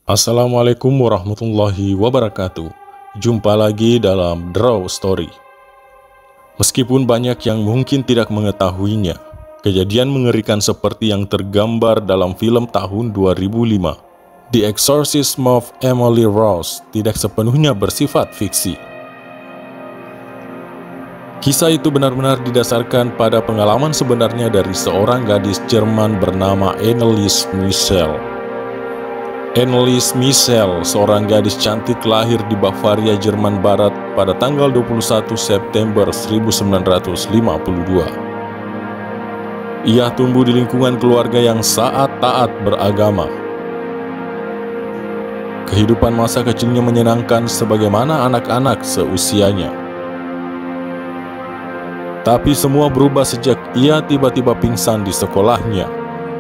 Assalamualaikum warahmatullahi wabarakatuh. Jumpa lagi dalam Draw Story. Meskipun banyak yang mungkin tidak mengetahuinya, kejadian mengerikan seperti yang tergambar dalam film tahun 2005, The Exorcism of Emily Rose, tidak sepenuhnya bersifat fiksi. Kisah itu benar-benar didasarkan pada pengalaman sebenarnya dari seorang gadis Jerman bernama Anneliese Michel. Anneliese Michel, seorang gadis cantik lahir di Bavaria, Jerman Barat pada tanggal 21 September 1952. Ia tumbuh di lingkungan keluarga yang sangat taat beragama. Kehidupan masa kecilnya menyenangkan sebagaimana anak-anak seusianya. Tapi semua berubah sejak ia tiba-tiba pingsan di sekolahnya.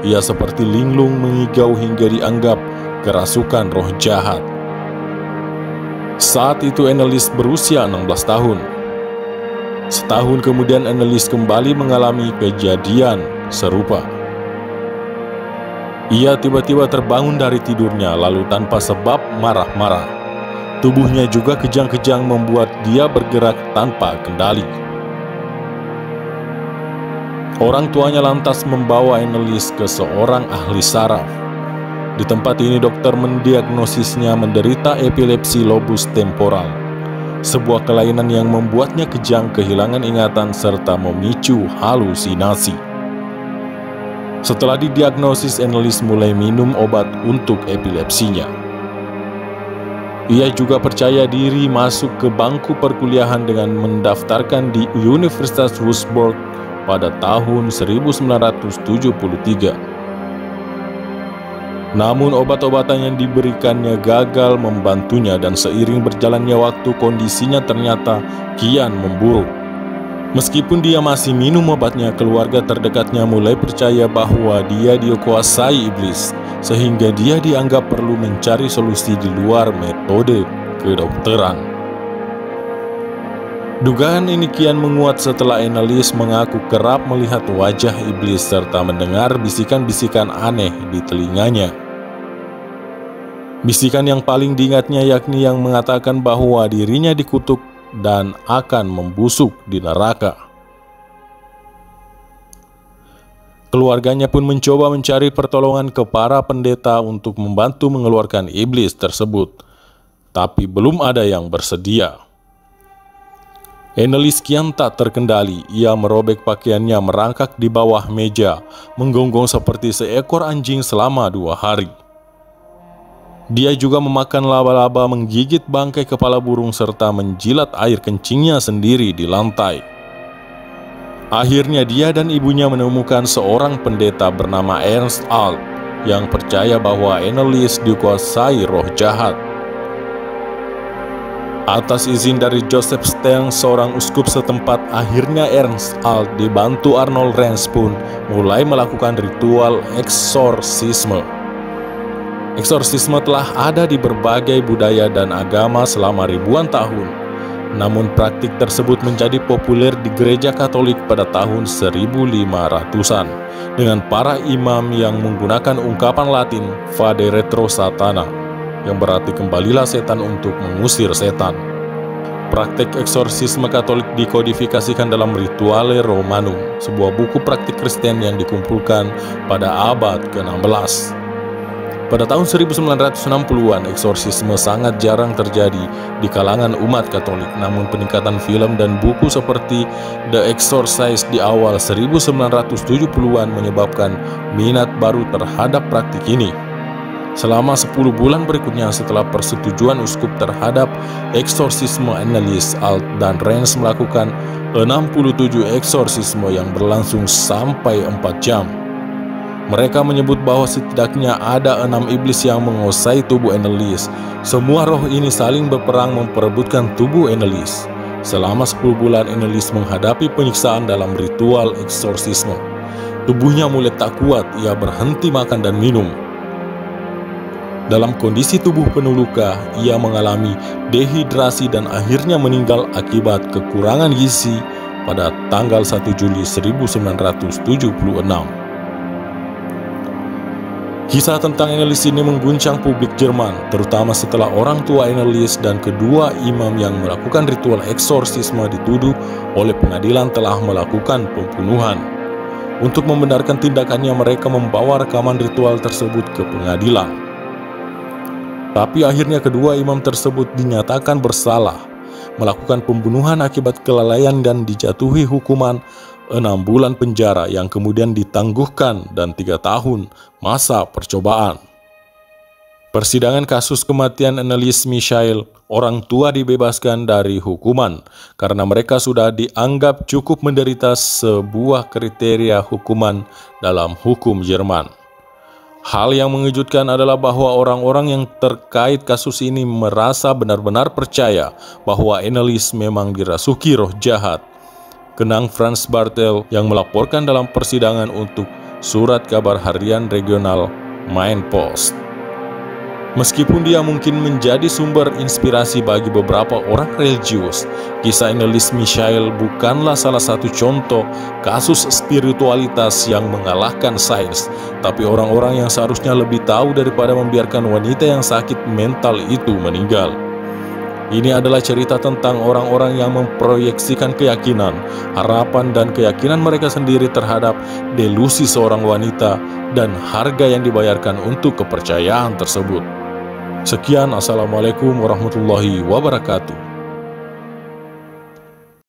Ia seperti linglung mengigau hingga dianggap kerasukan roh jahat. Saat itu Anneliese berusia 16 tahun. Setahun kemudian Anneliese kembali mengalami kejadian serupa. Ia tiba-tiba terbangun dari tidurnya lalu tanpa sebab marah-marah. Tubuhnya juga kejang-kejang membuat dia bergerak tanpa kendali. Orang tuanya lantas membawa Anneliese ke seorang ahli saraf. Di tempat ini dokter mendiagnosisnya menderita epilepsi lobus temporal, sebuah kelainan yang membuatnya kejang, kehilangan ingatan, serta memicu halusinasi. Setelah didiagnosis, Anneliese mulai minum obat untuk epilepsinya. Ia juga percaya diri masuk ke bangku perkuliahan dengan mendaftarkan di Universitas Würzburg pada tahun 1973. Namun obat-obatan yang diberikannya gagal membantunya dan seiring berjalannya waktu kondisinya ternyata kian memburuk. Meskipun dia masih minum obatnya, keluarga terdekatnya mulai percaya bahwa dia dikuasai iblis, sehingga dia dianggap perlu mencari solusi di luar metode kedokteran. Dugaan ini kian menguat setelah Anneliese mengaku kerap melihat wajah iblis serta mendengar bisikan-bisikan aneh di telinganya. Bisikan yang paling diingatnya yakni yang mengatakan bahwa dirinya dikutuk dan akan membusuk di neraka. Keluarganya pun mencoba mencari pertolongan ke para pendeta untuk membantu mengeluarkan iblis tersebut, tapi belum ada yang bersedia. Anneliese kian tak terkendali. Ia merobek pakaiannya, merangkak di bawah meja, menggonggong seperti seekor anjing selama 2 hari. Dia juga memakan laba-laba, menggigit bangkai kepala burung, serta menjilat air kencingnya sendiri di lantai. Akhirnya dia dan ibunya menemukan seorang pendeta bernama Ernst Alt yang percaya bahwa Anneliese dikuasai roh jahat. Atas izin dari Joseph Steng, seorang uskup setempat, akhirnya Ernst Alt dibantu Arnold Renz pun mulai melakukan ritual eksorsisme. Eksorsisme telah ada di berbagai budaya dan agama selama ribuan tahun. Namun praktik tersebut menjadi populer di gereja Katolik pada tahun 1500-an dengan para imam yang menggunakan ungkapan Latin Vade retro satana, yang berarti kembalilah setan untuk mengusir setan. Praktek eksorsisme Katolik dikodifikasikan dalam Rituale Romanum, sebuah buku praktik Kristen yang dikumpulkan pada abad ke-16. Pada tahun 1960-an, eksorsisme sangat jarang terjadi di kalangan umat Katolik, namun peningkatan film dan buku seperti The Exorcist di awal 1970-an menyebabkan minat baru terhadap praktik ini. Selama 10 bulan berikutnya setelah persetujuan uskup terhadap eksorsisme, Anneliese, Alt, dan Renz melakukan 67 eksorsisme yang berlangsung sampai 4 jam. Mereka menyebut bahwa setidaknya ada 6 iblis yang menguasai tubuh Anneliese. Semua roh ini saling berperang memperebutkan tubuh Anneliese. Selama 10 bulan Anneliese menghadapi penyiksaan dalam ritual eksorsisme. Tubuhnya mulai tak kuat, ia berhenti makan dan minum. Dalam kondisi tubuh penuh luka, ia mengalami dehidrasi dan akhirnya meninggal akibat kekurangan gizi pada tanggal 1 Juli 1976. Kisah tentang Annelies ini mengguncang publik Jerman, terutama setelah orang tua Annelies dan kedua imam yang melakukan ritual eksorsisme dituduh oleh pengadilan telah melakukan pembunuhan. Untuk membenarkan tindakannya, mereka membawa rekaman ritual tersebut ke pengadilan. Tapi akhirnya kedua imam tersebut dinyatakan bersalah melakukan pembunuhan akibat kelalaian dan dijatuhi hukuman 6 bulan penjara yang kemudian ditangguhkan dan 3 tahun masa percobaan. Persidangan kasus kematian Annelies Michael, orang tua dibebaskan dari hukuman karena mereka sudah dianggap cukup menderita sebuah kriteria hukuman dalam hukum Jerman. Hal yang mengejutkan adalah bahwa orang-orang yang terkait kasus ini merasa benar-benar percaya bahwa Annelies memang dirasuki roh jahat. Kenang Franz Bartel yang melaporkan dalam persidangan untuk surat kabar harian regional Main Post. Meskipun dia mungkin menjadi sumber inspirasi bagi beberapa orang religius, kisah Annelies Michael bukanlah salah satu contoh kasus spiritualitas yang mengalahkan sains, tapi orang-orang yang seharusnya lebih tahu daripada membiarkan wanita yang sakit mental itu meninggal. Ini adalah cerita tentang orang-orang yang memproyeksikan keyakinan, harapan, dan keyakinan mereka sendiri terhadap delusi seorang wanita dan harga yang dibayarkan untuk kepercayaan tersebut. Sekian, Assalamualaikum warahmatullahi wabarakatuh.